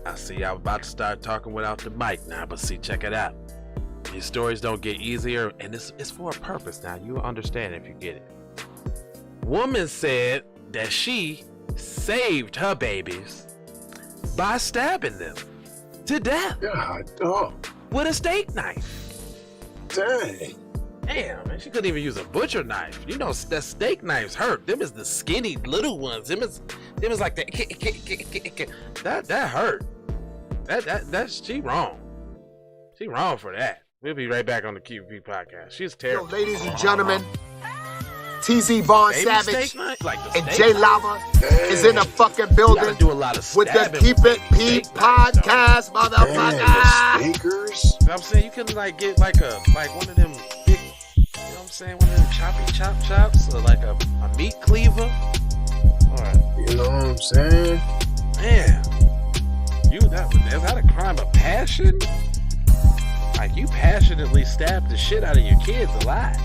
I see I'm about to start talking without the mic now, but see, check it out. These stories don't get easier, and it's for a purpose now. You'll understand if you get it. Woman said that she saved her babies by stabbing them to death. God, dog. With a steak knife. Dang. Damn, man, she couldn't even use a butcher knife. You know, that steak knives hurt. Them is the skinny little ones. Them is like that. That hurt. That's she wrong. She wrong for that. We'll be right back on the QV podcast. She's terrible. Yo, ladies and gentlemen, TZ Vaughn Baby Savage like and Jay Lava is in the fucking building do a lot of with the Keep It P podcast, motherfucker. Sneakers. You know what I'm saying? You can like get like one of them big, you know what I'm saying? One of them chops or like a meat cleaver. All right. You know what I'm saying? Man, is that a crime of passion? Like you passionately stabbed the shit out of your kids alive.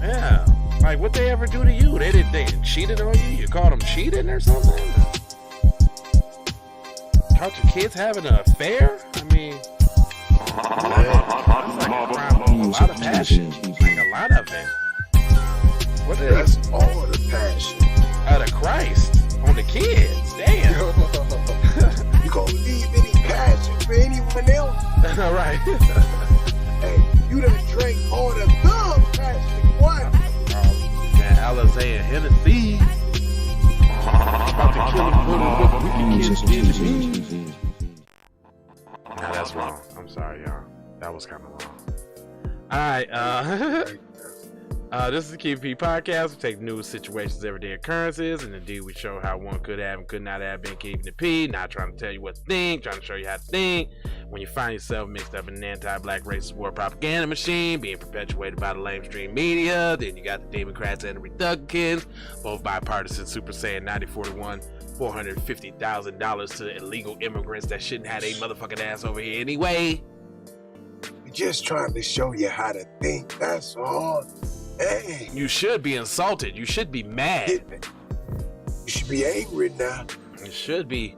Yeah. Like what they ever do to you? They cheated on you? You caught them cheating or something? Caught your kids having an affair? I mean, that's like a crime of a lot of passion. Like a lot of it. What is That's all the passion. out of Christ on the kids? Damn. You gonna leave any passion for anyone else? All right. Hey, you done drank all the thug passion. What? Man, Alizé and Hennessy. About to kill him. Nah, that's wrong. I'm sorry, y'all. That was kind of wrong. All right. This is the QP podcast. We take news, situations, everyday occurrences, and indeed we show how one could have and could not have been keeping the P. Not trying to tell you what to think, trying to show you how to think. When you find yourself mixed up in an anti-black racist war propaganda machine being perpetuated by the lamestream media, then you got the Democrats and the Republicans, both bipartisan, super saying 90-41, $450,000 to illegal immigrants that shouldn't have a motherfucking ass over here anyway. We're just trying to show you how to think. That's all. Hey. You should be insulted. You should be mad. You should be angry now. You should be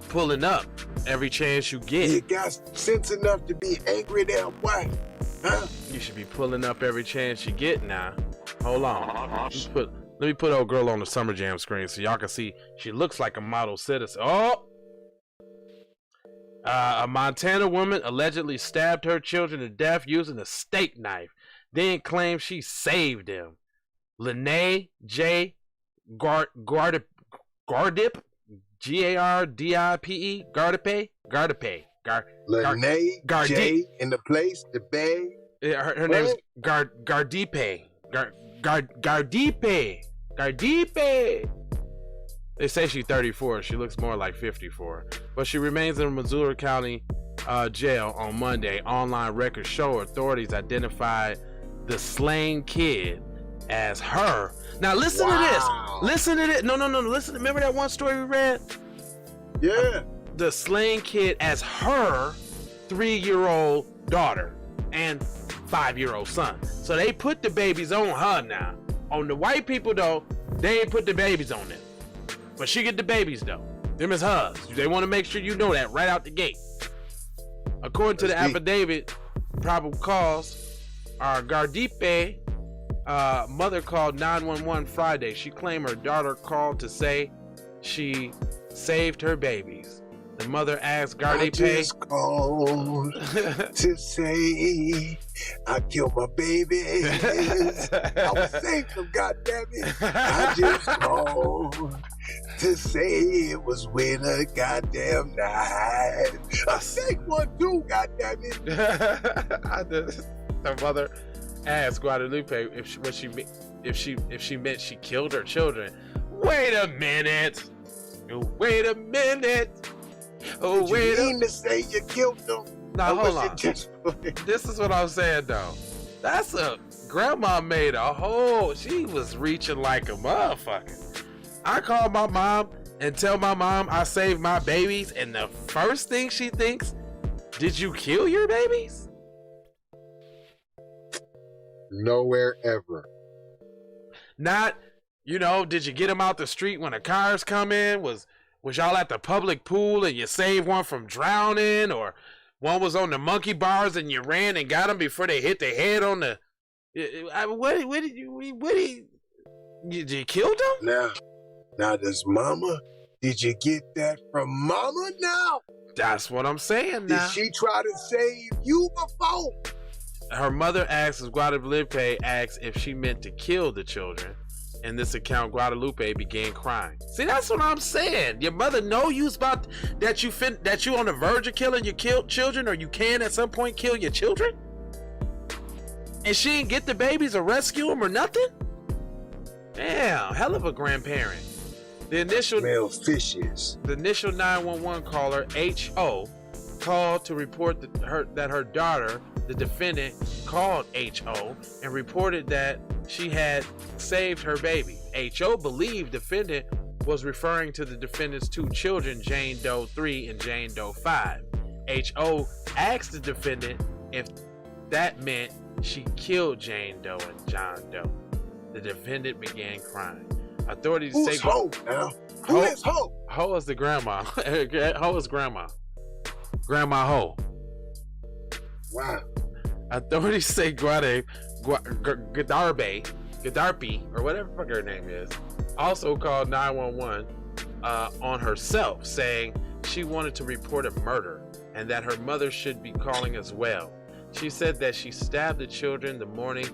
pulling up every chance you get. You got sense enough to be angry there, what? Huh? You should be pulling up every chance you get now. Hold on. Let me put old girl on the Summer Jam screen so y'all can see. She looks like a model citizen. Oh! A Montana woman allegedly stabbed her children to death using a steak knife, then claimed she saved them. Lene J. Gardip, G-A-R-D-I-P-E, Gardipe. Lene J in the place, the bay. Her name is Gardipe. Gardipe. They say she's 34. She looks more like 54. But she remains in Missouri County jail on Monday. Online records show authorities identified the slain kid as her. Now listen to this. Listen to this. No. Listen. Remember that one story we read? Yeah. The slain kid as her 3-year-old daughter and 5-year-old son. So they put the babies on her now. On the white people though, they ain't put the babies on them. But she get the babies though. Them is hers. They want to make sure you know that right out the gate. According to the affidavit, probable cause, our Gardipe mother called 911 Friday. She claimed her daughter called to say she saved her babies. The mother asked Gardipe. I just called to say I killed my babies. I was saved them, goddammit. I just called to say it was with a goddamn knife. I saved one too, goddammit. The mother asked Guadalupe if she meant she killed her children. Wait a minute. Oh, wait. You mean to say you killed them? Now hold on. This is what I'm saying though. That's a grandma made a whole. She was reaching like a motherfucker. I call my mom and tell my mom I saved my babies, and the first thing she thinks, did you kill your babies? Nowhere ever. Not, did you get them out the street when the cars come in? Was Was y'all at the public pool and you saved one from drowning, or one was on the monkey bars and you ran and got them before they hit their head on the? What did you kill them? Now does Mama? Did you get that from Mama now? That's what I'm saying now. Did she try to save you before? Her mother asks, Guadalupe asks if she meant to kill the children. In this account, Guadalupe began crying. See, that's what I'm saying. Your mother know you's about that you on the verge of killing your children, or you can at some point kill your children, and she didn't get the babies or rescue them or nothing. Damn, hell of a grandparent. The initial male fishes. The initial 911 caller, H.O., called to report that her daughter, the defendant, called H.O. and reported that she had saved her baby. H.O. believed defendant was referring to the defendant's two children, Jane Doe 3 and Jane Doe 5. H.O. asked the defendant if that meant she killed Jane Doe and John Doe. The defendant began crying. Authorities say Ho now? Who is Ho? Ho is the grandma. Ho is grandma. Grandma Ho. Wow. Authorities say Gadarpe, or whatever the fuck her name is, also called 911 on herself, saying she wanted to report a murder and that her mother should be calling as well. She said that she stabbed the children this morning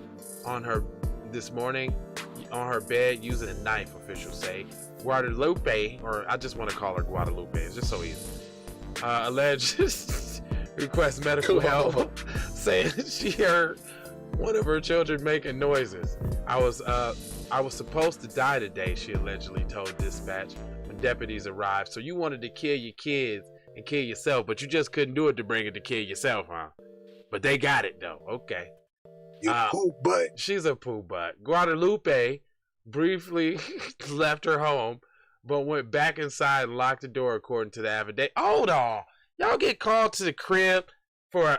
on her bed using a knife, officials say. Guadalupe, or I just want to call her Guadalupe, it's just so easy, alleged request medical help, saying she heard one of her children making noises. I was supposed to die today, she allegedly told dispatch when deputies arrived. So you wanted to kill your kids and kill yourself, but you just couldn't do it to bring it to kill yourself, huh? But they got it though. Okay. You poo butt. She's a poo butt. Guadalupe briefly left her home, but went back inside and locked the door, according to the affidavit. Hold on. Y'all get called to the crib for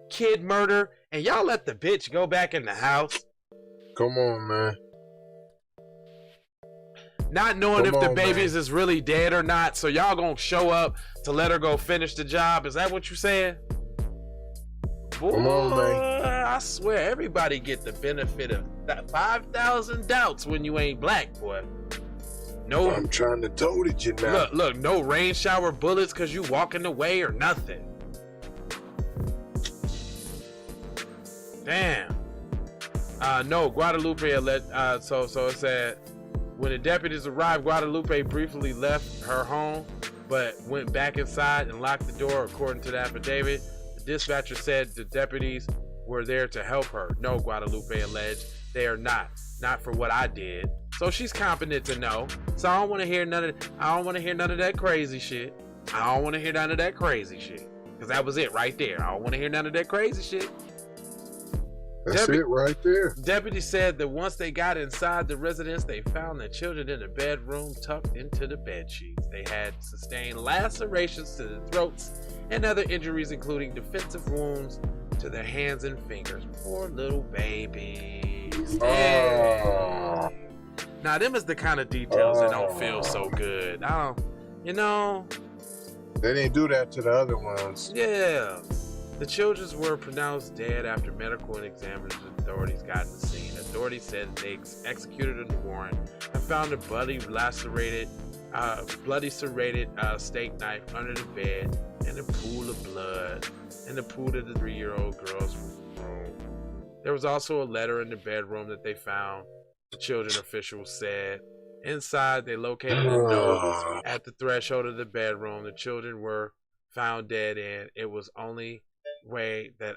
kid murder, and y'all let the bitch go back in the house. Come on, man. Not knowing if the babies is really dead or not, so y'all gonna show up to let her go finish the job. Is that what you saying? Boy, come on, man. I swear everybody get the benefit of that 5,000 doubts when you ain't black, boy. No, I'm trying to told it you now. Look, no rain shower bullets because you walking away or nothing. Damn. No, Guadalupe so it said when the deputies arrived, Guadalupe briefly left her home, but went back inside and locked the door, according to the affidavit. The dispatcher said the deputies were there to help her. No, Guadalupe alleged, they are not for what I did. So she's competent to know. So I don't want to hear none of that crazy shit. I don't want to hear none of that crazy shit. Because that was it right there. I don't want to hear none of that crazy shit. That's it right there. Deputies said that once they got inside the residence, they found the children in the bedroom tucked into the bed sheets. They had sustained lacerations to the throats and other injuries, including defensive wounds to their hands and fingers. Poor little babies. Yeah. Now, them is the kind of details that don't feel so good. I don't, They didn't do that to the other ones. Yeah. The children were pronounced dead after medical and examiners and authorities got to the scene. Authorities said they executed a warrant and found a bloody serrated steak knife under the bed and a pool of blood in the pool of the 3-year-old girl's room. There was also a letter in the bedroom that they found, the children officials said. Inside, they located a note at the threshold of the bedroom. The children were found dead in. It was only way that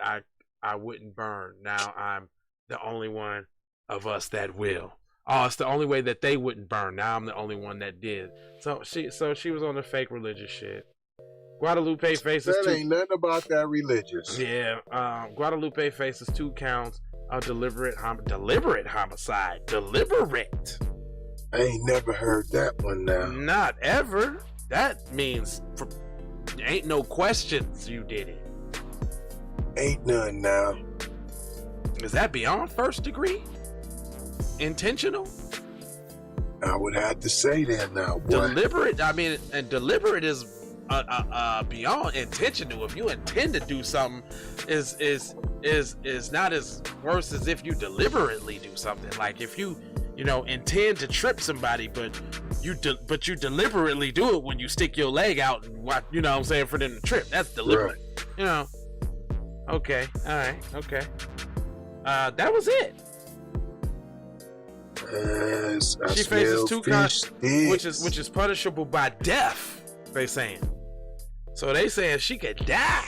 I wouldn't burn. Now I'm the only one of us that will. Oh, it's the only way that they wouldn't burn. Now I'm the only one that did. So she was on the fake religious shit. Guadalupe faces that ain't nothing about that religious. Yeah, Guadalupe faces 2 counts of deliberate homicide. Deliberate. I ain't never heard that one now. Not ever. That means ain't no questions you did it. Ain't none now. Is that beyond first degree? Intentional? I would have to say that now, boy. Deliberate, I mean, and deliberate is beyond intentional. If you intend to do something, is not as worse as if you deliberately do something. Like if you intend to trip somebody, but you deliberately do it when you stick your leg out and watch, you know what I'm saying, for them to trip. That's deliberate. Right. Okay, all right, okay. That was it. She faces 2 counts, which is punishable by death. They saying. So they saying she could die.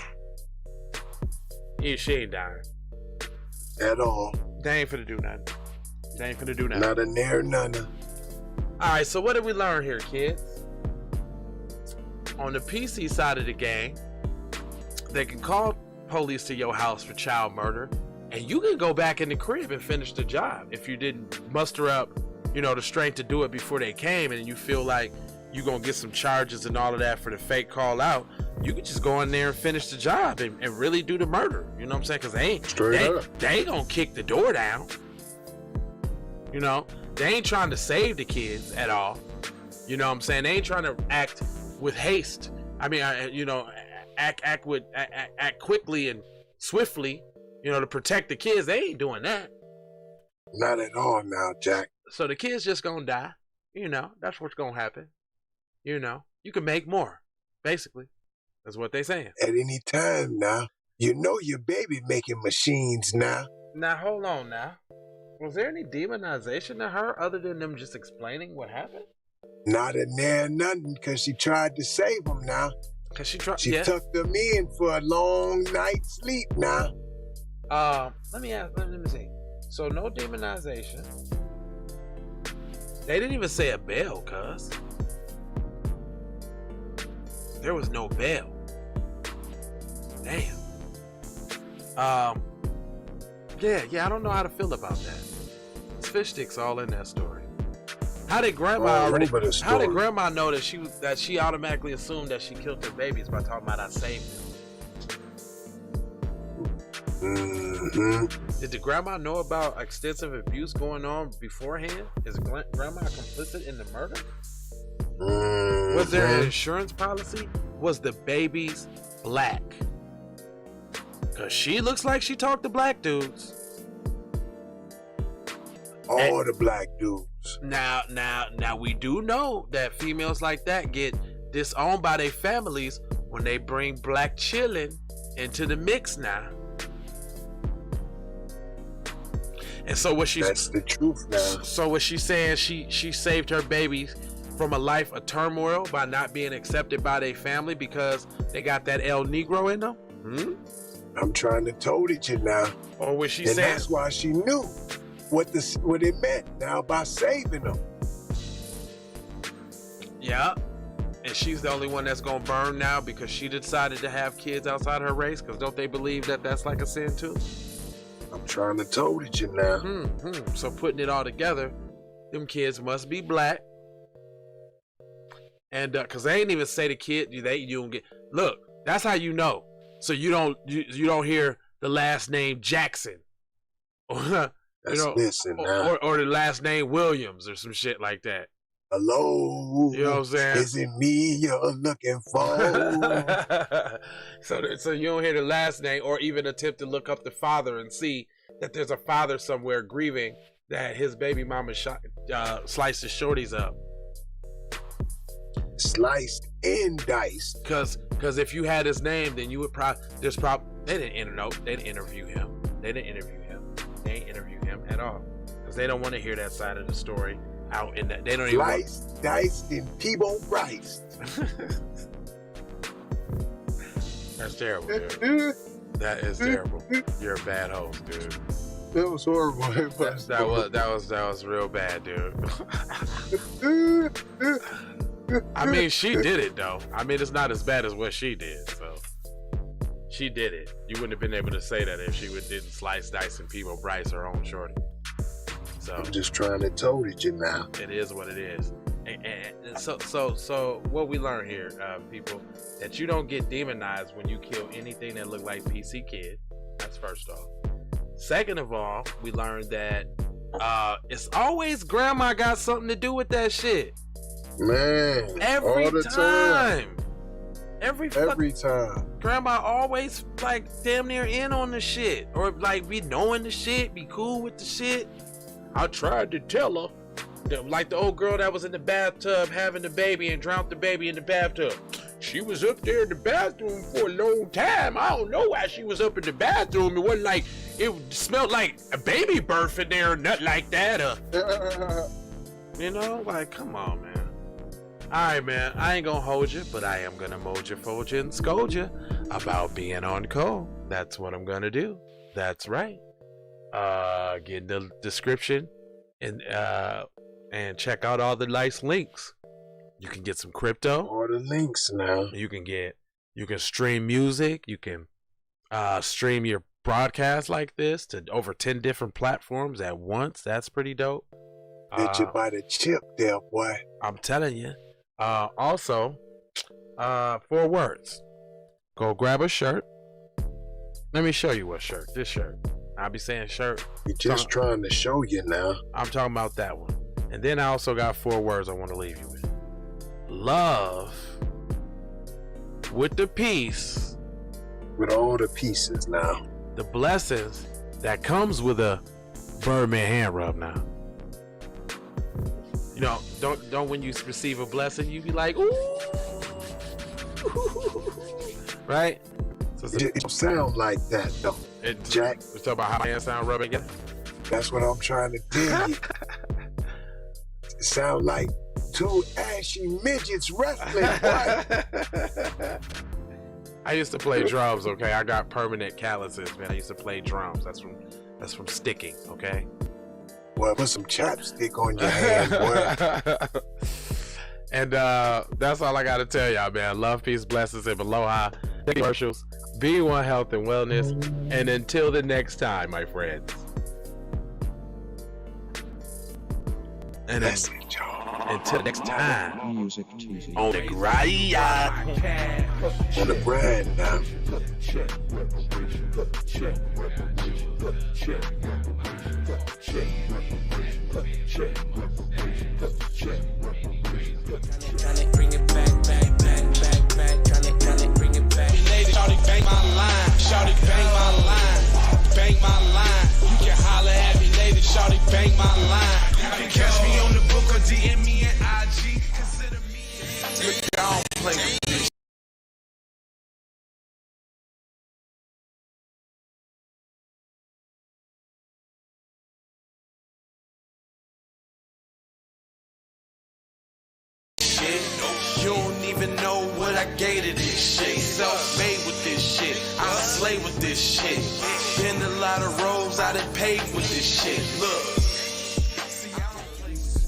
Yeah, she ain't dying at all. They ain't finna do nothing. Not a near none. All right. So what did we learn here, kids? On the PC side of the game, they can call police to your house for child murder, and you can go back in the crib and finish the job if you didn't muster up, the strength to do it before they came, and you feel like you're gonna get some charges and all of that for the fake call out. You can just go in there and finish the job and really do the murder. You know what I'm saying? Because they ain't gonna kick the door down. They ain't trying to save the kids at all. You know what I'm saying? They ain't trying to act with haste. I mean, act quickly and swiftly, to protect the kids. They ain't doing that. Not at all now, Jack. So the kids just gonna die. That's what's gonna happen. You can make more, basically. That's what they saying. At any time now. Your baby making machines now. Now, hold on now. Was there any demonization to her other than them just explaining what happened? Not in there, nothing, because she tried to save them now. Because she tucked them in for a long night's sleep now. Let me see. So no demonization. They didn't even say a bail, cuz. There was no bail. Damn. Yeah, I don't know how to feel about that. It's fish sticks all in that story. How did grandma How did grandma know that she automatically assumed that she killed her babies by talking about I saved them? Mm-hmm. Did the grandma know about extensive abuse going on beforehand? Is grandma complicit in the murder? Mm-hmm. Was there an insurance policy? Was the babies black? Cause she looks like she talked to black dudes. All the black dudes. Now we do know that females like that get disowned by their families when they bring black children into the mix now. And so that's the truth now. So what she's saying, she saved her babies from a life of turmoil by not being accepted by their family because they got that El Negro in them? I'm trying to told it you now. Or was she saying? And that's why she knew what it meant now by saving them. Yeah. And she's the only one that's gonna burn now because she decided to have kids outside her race, because don't they believe that that's like a sin too? I'm trying to told it you now. So putting it all together, them kids must be black. And because they ain't even say the kid, you don't get. Look, that's how you know. So you don't hear the last name Jackson, or listen now. or the last name Williams or some shit like that. Hello, you know what I'm saying? Is it me you're looking for? So you don't hear the last name, or even attempt to look up the father and see that there's a father somewhere grieving that his baby mama sliced his shorties up. Sliced and diced. Because if you had his name, then you would they didn't interview him. They didn't interview him at all, because they don't want to hear that side of the story out in that. They don't even sliced, diced, and T-bone priced. That's terrible, dude. That is terrible. You're a bad host, dude. That was horrible. That was real bad, dude. I mean, she did it though. I mean, it's not as bad as what she did. So she did it. You wouldn't have been able to say that if she didn't slice, dice, and Peebo Bryce her own shorty. So I'm just trying to told it you now. It is what it is. And so what we learn here, people, that you don't get demonized when you kill anything that look like PC Kid. That's first off. Second of all, we learned that It's always grandma got something to do with that shit. Man, Every all the time. Every time. Grandma always like damn near in on the shit, or like be knowing the shit, be cool with the shit. I tried to tell her, like the old girl that was in the bathtub having the baby and drowned the baby in the bathtub. She was up there in the bathroom for a long time. I don't know why she was up in the bathroom. It wasn't like it smelled like a baby birth in there or nothing like that. You know, like come on, man. Alright, man, I ain't gonna hold you, but I am gonna mold you, fold you, and scold you about being on code. That's what I'm gonna do. That's right. Get in the description and check out all the nice links. You can get some crypto. All the links now. You can stream music. You can stream your broadcast like this to over 10 different platforms at once. That's pretty dope. Bet you buy the chip there, boy. I'm telling you. Also, 4 words. Go grab a shirt. Let me show you what shirt. This shirt. I'll be saying shirt. We're just trying to show you now. I'm talking about that one. And then I also got 4 words I want to leave you with. Love with the peace. With all the pieces now. The blessings that comes with a Birdman hand rub now. You know, don't when you receive a blessing, you be like, ooh, right? So it don't sound like that though, Jack. We talk about how my hands sound rubbing again. That's what I'm trying to tell you. It sound like 2 ashy midgets wrestling. I used to play drums. Okay, I got permanent calluses, man. I used to play drums. That's from sticking. Okay. Well, put some chapstick on your hand, boy. And that's all I got to tell y'all, man. Love, peace, blessings, and aloha. Commercials. Be one, health, and wellness. And until the next time, my friends. And until next time, on the grind. On the grind now. Tryna bring it back. Tryna bring it back. Lady, shawty bang my line. Shawty bang my line. Bang my line. You can holler at me, lady. Shawty bang my line. You can catch me on the book or DM me at IG. Consider me. Look, I don't play with this. You don't even know what I gave to this shit. Self-made with this shit. I'm a slave with this shit. Been a lot of roads I done paved with this shit. Look.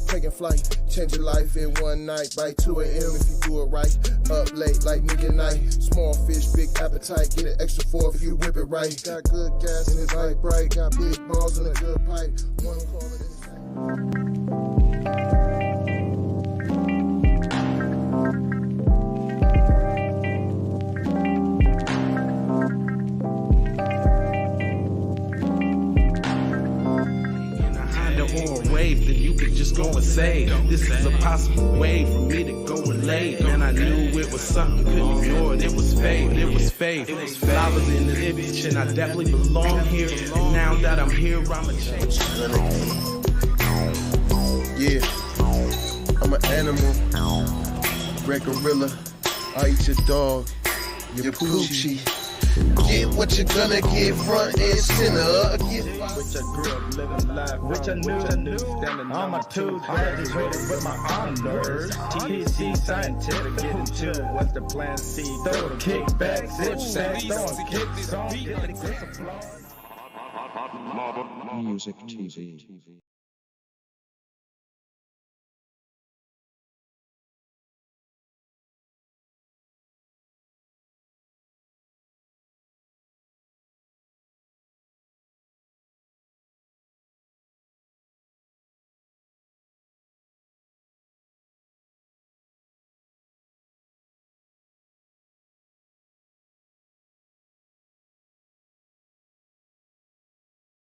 Taking flight, change your life in one night. By 2 a.m. if you do it right. Up late like midnight. Small fish, big appetite. Get an extra 4 if you whip it right. Got good gas and it's light bright. Got big balls and a good pipe. One call it inside. Or a wave that you could just go and say. This is a possible way for me to go and lay. And I knew it was something, couldn't ignore it. It was faith, it was faith. I was in this bitch and I definitely belong here. And now that I'm here, I'ma change. Yeah, I'm an animal, red gorilla. I eat your dog, your poochie. Get what you're gonna get, front and center. Which I grew up living life, which I knew. On my tooth, graduated with my honors. TPC scientific, getting to what's the plan C. Throw the kickback, zip sack, throw a kick song, get the applause. Music TV.